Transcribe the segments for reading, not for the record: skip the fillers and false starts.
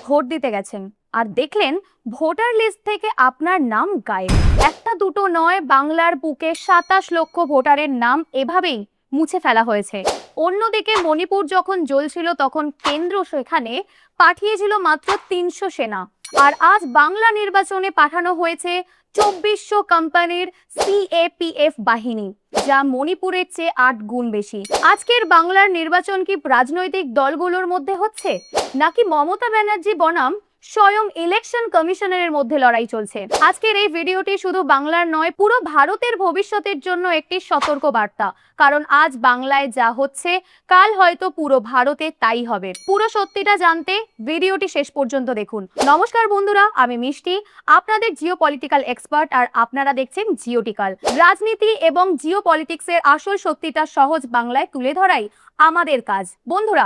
Vote দিতে গেছেন আর দেখলেন ভোটার লিস্ট থেকে আপনার নাম গায়েব। একটা দুটো নয়, বাংলার বুকে 27 লক্ষ ভোটারের নাম এভাবেই মুছে ফেলা হয়েছে। অন্যদিকে মণিপুর যখন জ্বলছিল তখন কেন্দ্র সেখানে পাঠিয়েছিল মাত্র 300 সেনা। আর আজ বাংলা নির্বাচনে পাঠানো হয়েছে 2400 কোম্পানির সিএপিএফ বাহিনী, যা মণিপুরের চেয়ে 8 গুণ বেশি। আজকের বাংলার নির্বাচন কি রাজনৈতিক দলগুলোর মধ্যে হচ্ছে, নাকি মমতা ব্যানার্জি বনাম স্বয়ং ইলেকশন কমিশনারের মধ্যে লড়াই চলছে? আজকের এই ভিডিওটি শুধু বাংলার নয়, পুরো ভারতের ভবিষ্যতের জন্য একটি সতর্ক বার্তা। কারণ আজ বাংলায় যা হচ্ছে, কাল হয়তো পুরো ভারতে তাই হবে। পুরো সত্যিটা জানতে ভিডিওটি শেষ পর্যন্ত দেখুন। নমস্কার বন্ধুরা, আমি মিষ্টি, আপনাদের জিও পলিটিক্যাল এক্সপার্ট, আর আপনারা দেখছেন জিওটিক্যাল। রাজনীতি এবং জিও পলিটিক্সের আসল সত্যিটা সহজ বাংলায় তুলে ধরাই আমাদের কাজ। বন্ধুরা,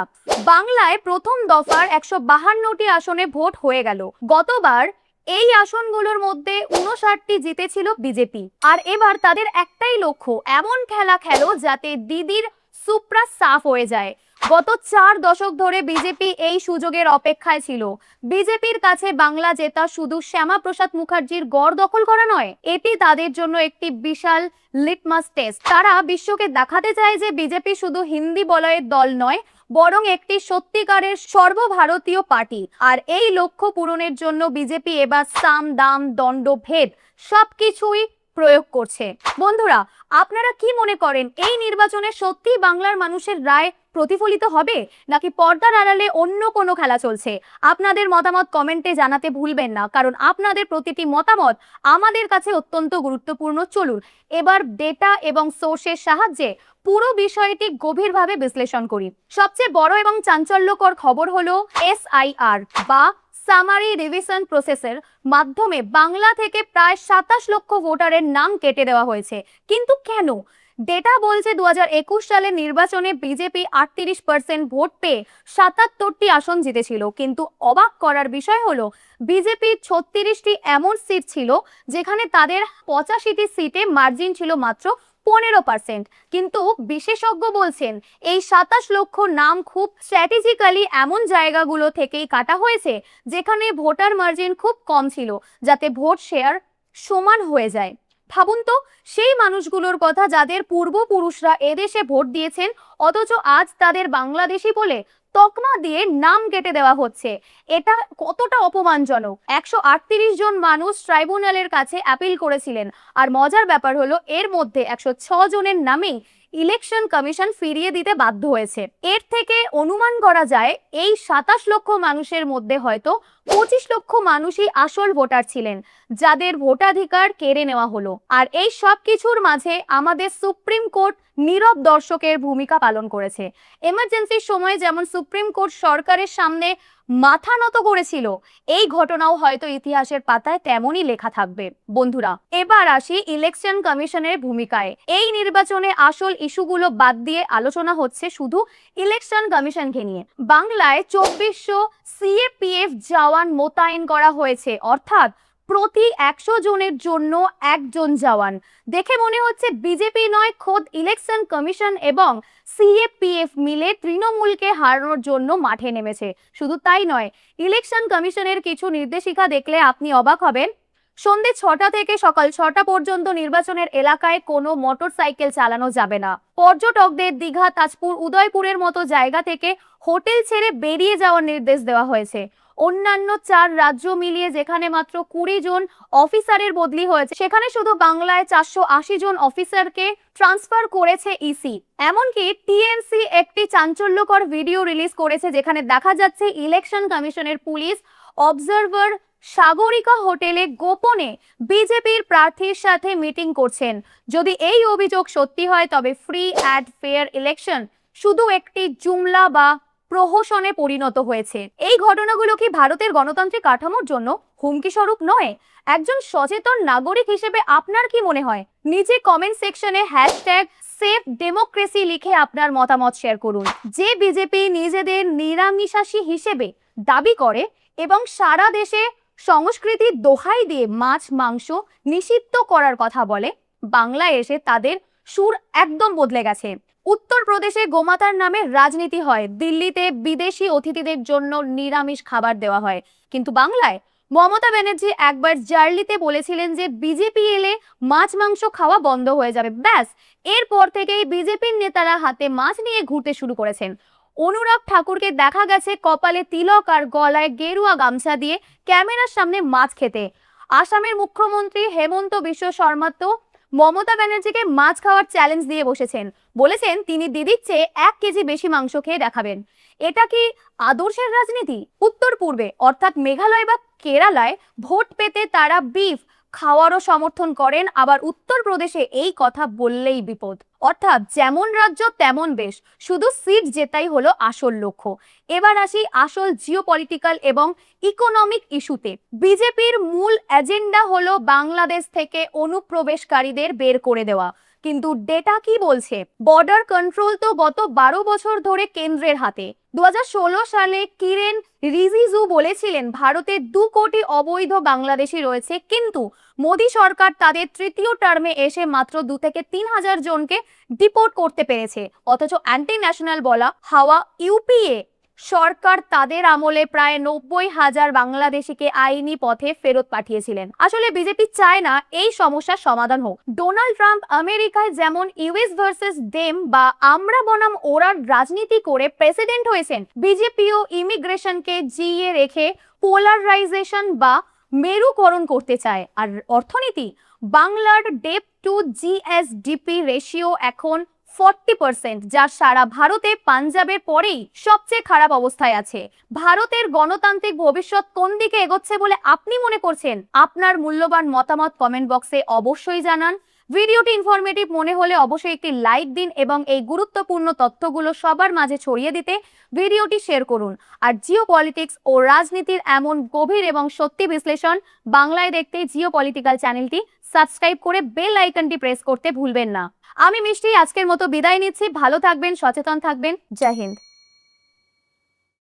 বাংলায় প্রথম দফার 152টি আসনে ভোট হয়ে গেল। গতবার এই আসনগুলোর মধ্যে 59টি জিতেছিল বিজেপি, আর এবার তাদের একটাই লক্ষ্য, এমন খেলা খেলো যাতে দিদির সুপ্রা সাফ হয়ে যায়। গত 4 দশক ধরে বিজেপি এই সুযোগের অপেক্ষায় ছিল। বিজেপির কাছে বাংলা জেতা শুধু শ্যামাপ্রসাদ মুখার্জির গড় দখল করা নয়, এটি তাদের জন্য একটি বিশাল লিটমাস টেস্ট। তারা বিশ্বকে দেখাতে চায় যে বিজেপি শুধু হিন্দি বলয়ের দল নয়, বরং একটি সত্যিকারের সর্বভারতীয় পার্টি। আর এই লক্ষ্য পূরণের জন্য বিজেপি এবার সাম দাম দণ্ড ভেদ সবকিছুই প্রয়োগ করছে। বন্ধুরা, আপনারা কি মনে করেন, এই নির্বাচনে সত্যি বাংলার মানুষের রায় প্রতিফলিত হবে, নাকি পর্দার আড়ালে অন্য কোনো খেলা চলছে? আপনাদের মতামত কমেন্টে জানাতে ভুলবেন না, কারণ আপনাদের প্রতিটি মতামত আমাদের কাছে অত্যন্ত গুরুত্বপূর্ণ। চলুন এবার ডেটা এবং সোর্সের সাহায্যে পুরো বিষয়টি গভীরভাবে বিশ্লেষণ করি। সবচেয়ে বড় এবং চাঞ্চল্যকর খবর হলো এসআইআর বা সামারি রিভিশন প্রসেসের মাধ্যমে বাংলা থেকে প্রায় 27 লক্ষ ভোটারের নাম কেটে দেওয়া হয়েছে। কিন্তু কেন? ডেটা বলছে 2021 সালের নির্বাচনে বিজেপি 38% ভোট পেয়ে 77টি আসন জিতেছিল। কিন্তু অবাক করার বিষয় হলো, বিজেপির 36টি এমন সিট ছিল যেখানে তাদের 85টি সিটে মার্জিন ছিল মাত্র 15%। কিন্তু বিশেষজ্ঞ বলছেন এই 27 লক্ষ নাম খুব স্ট্র্যাটেজিক্যালি এমন জায়গাগুলো থেকেই কাটা হয়েছে যেখানে ভোটার মার্জিন খুব কম ছিল, যাতে ভোট শেয়ার সমান হয়ে যায়। ভাবুন তো, সেই মানুষগুলোর কথা যাদের পূর্বপুরুষরা এদেশে ভোট দিয়েছেন, অথচ আজ তাদের বাংলাদেশি বলে তকমা দিয়ে নাম কেটে দেওয়া হচ্ছে। এটা কতটা অপমানজনক। 138 জন মানুষ ট্রাইব্যুনালের কাছে অ্যাপিল করেছিলেন, আর মজার ব্যাপার হলো এর মধ্যে 106 জনের নামেই ইলেকশন কমিশন ফিরিয়ে দিতে বাধ্য হয়েছে। এর থেকে অনুমান করা যায় এই 27 লক্ষ মানুষের মধ্যে হয়তো 25 লক্ষ মানুষই আসল ভোটার ছিলেন, যাদের ভোটাধিকার কেড়ে নেওয়া হলো। আর এই সব কিছুর মাঝে আমাদের সুপ্রিম কোর্ট নীরব দর্শকের ভূমিকা পালন করেছে। এমার্জেন্সির সময় যেমন সুপ্রিম কোর্ট সরকারের সামনে মাথা নত করেছিল, এই ঘটনাও হয়তো ইতিহাসের পাতায় তেমনই লেখা থাকবে। বন্ধুরা, এবার আসি ইলেকশন কমিশনের ভূমিকায়। এই নির্বাচনে আসল ইস্যুগুলো বাদ দিয়ে আলোচনা হচ্ছে শুধু ইলেকশন কমিশনকে নিয়ে। বাংলায় 2400 সিএপিএফ জওয়ান মোতায়েন করা হয়েছে, অর্থাৎ প্রতি 100 জনের জন্য একজন জওয়ান। দেখে মনে হচ্ছে বিজেপি নয়, খোদ ইলেকশন কমিশন এবং সিএপিএফ মিলে তৃণমূলকে হারানোর জন্য মাঠে নেমেছে। শুধু তাই নয়, ইলেকশন কমিশনের কিছু নির্দেশিকা দেখলে আপনি অবাক হবেন। সন্ধ্যে 6টা থেকে সকাল 6টা পর্যন্ত নির্বাচনের এলাকায় কোনো মোটরসাইকেল চালানো যাবে না। পর্যটকদের দীঘা, তাজপুর, উদয়পুরের মতো জায়গা থেকে হোটেল ছেড়ে বেরিয়ে যাওয়ার নির্দেশ দেওয়া হয়েছে। অন্যান্য 4 রাজ্য মিলিয়ে যেখানে মাত্র 20 জন অফিসারের বদলি হয়েছে, সেখানে শুধু বাংলায় 480 জন অফিসারকে ট্রান্সফার করেছে ইসি। এমনকি টিএমসি একটি চাঞ্চল্যকর ভিডিও রিলিজ করেছে যেখানে দেখা যাচ্ছে ইলেকশন কমিশনের পুলিশ অবজারভার সাগরিকা হোটেলে গোপনে বিজেপির প্রার্থীর সাথে মিটিং করছেন। যদি এই অভিযোগ সত্যি হয়, তবে ফ্রি অ্যান্ড ফেয়ার ইলেকশন শুধু একটি জুমলা বা প্রহসনে পরিণত হয়েছে। এই ঘটনাগুলো কি ভারতের গণতান্ত্রিক কাঠামোর জন্য হুমকি স্বরূপ নয়? একজন সচেতন নাগরিক হিসেবে আপনার কি মনে হয়? নিচে কমেন্ট সেকশনে #SaveDemocracy লিখে আপনার মতামত শেয়ার করুন। যে বিজেপি নিজেদের নিরামিষাশী হিসেবে দাবি করে এবং সারা দেশে সংস্কৃতির দোহাই দিয়ে মাছ মাংস নিষিদ্ধ করার কথা বলে, বাংলায় এসে তাদের সুর একদম বদলে গেছে। উত্তরপ্রদেশে গোমাতার নামে রাজনীতি হয়, দিল্লিতে বিদেশি অতিথিদের জন্য নিরামিষ খাবার দেওয়া হয়, কিন্তু বাংলায় মমতা ব্যানার্জি একবার জার্লিতে বলেছিলেন যে বিজেপি এলে মাছ মাংস খাওয়া বন্ধ হয়ে যাবে। ব্যাস, এরপর থেকেই বিজেপির নেতারা হাতে মাছ নিয়ে ঘুরতে শুরু করেছেন। অনুরাগ ঠাকুরকে দেখা গেছে কপালে তিলক আর গলায় গেরুয়া গামছা দিয়ে ক্যামেরার সামনে মাছ খেতে। আসামের মুখ্যমন্ত্রী হেমন্ত বিশ্ব শর্মা তো মমতা ব্যানার্জিকে মাছ খাওয়ার চ্যালেঞ্জ দিয়ে বসেছেন, বলেছেন তিনি দিদির চেয়ে 1 কেজি বেশি মাংস খেয়ে দেখাবেন। এটা কি আদর্শের রাজনীতি? উত্তর পূর্বে অর্থাৎ মেঘালয় বা কেরালায় ভোট পেতে তারা বিফ খাওয়ারও সমর্থন করেন, আবার উত্তরপ্রদেশে এই কথা বললেই বিপদ। অর্থাৎ যেমন রাজ্য তেমন বেশ, শুধু সিট জেতাই হলো আসল লক্ষ্য। এবার আসি আসল জিওপলিটিক্যাল এবং ইকোনমিক ইস্যুতে। বিজেপির মূল এজেন্ডা হলো বাংলাদেশ থেকে অনুপ্রবেশকারীদের বের করে দেওয়া, কিন্তু ডেটা কি বলছে? বর্ডার কন্ট্রোল তো গত 12 বছর ধরে কেন্দ্রের হাতে। 2016 সালে কিরেন রিজিজু বলেছিলেন ভারতে 2 কোটি অবৈধ বাংলাদেশি রয়েছে, কিন্তু মোদী সরকার তাদের তৃতীয় টার্মে এসে মাত্র 2 থেকে 3 হাজার জনকে ডিপোর্ট করতে পেরেছে। অথচ অ্যান্টি ন্যাশনাল বলা হাওয়া ইউপিএ সরকার তাদের আমলে প্রায় 90,000 বাংলাদেশিকে আইনি পথে ফেরত পাঠিয়েছিলেন। আসলে বিজেপি চায় না এই সমস্যার সমাধান হোক। ডোনাল্ড ট্রাম্প আমেরিকায় যেমন ইউএস ভার্সেস দেম বা আমরা বনাম ওরার রাজনীতি করে প্রেসিডেন্ট হয়েছেন, বিজেপিও ইমিগ্রেশনকে জিইয়ে রেখে পোলারাইজেশন বা মেরুকরণ করতে চায়। আর অর্থনীতি, বাংলার ডেপ টু জিএসডিপি রেশিও এখন 40%, যা সারা ভারতে পাঞ্জাবের পরেই সবচেয়ে খারাপ অবস্থায় আছে। ভারতের গণতান্ত্রিক ভবিষ্যৎ কোন দিকে এগোচ্ছে বলে আপনি মনে করছেন? আপনার মূল্যবান মতামত কমেন্ট বক্সে অবশ্যই জানান। ভিডিওটি ইনফরমেটিভ মনে হলে অবশ্যই একটি লাইক দিন এবং এই গুরুত্বপূর্ণ তথ্যগুলো সবার মাঝে ছড়িয়ে দিতে ভিডিওটি শেয়ার করুন। আর জিও পলিটিক্স ও রাজনীতির এমন গভীর এবং সত্যি বিশ্লেষণ বাংলায় দেখতে জিও পলিটিক্যাল চ্যানেলটি সাবস্ক্রাইব করে বেল আইকনটি প্রেস করতে ভুলবেন না। আমি মিষ্টি আজকের মতো বিদায় নিচ্ছি। ভালো থাকবেন, সচেতন থাকবেন। জয় হিন্দ।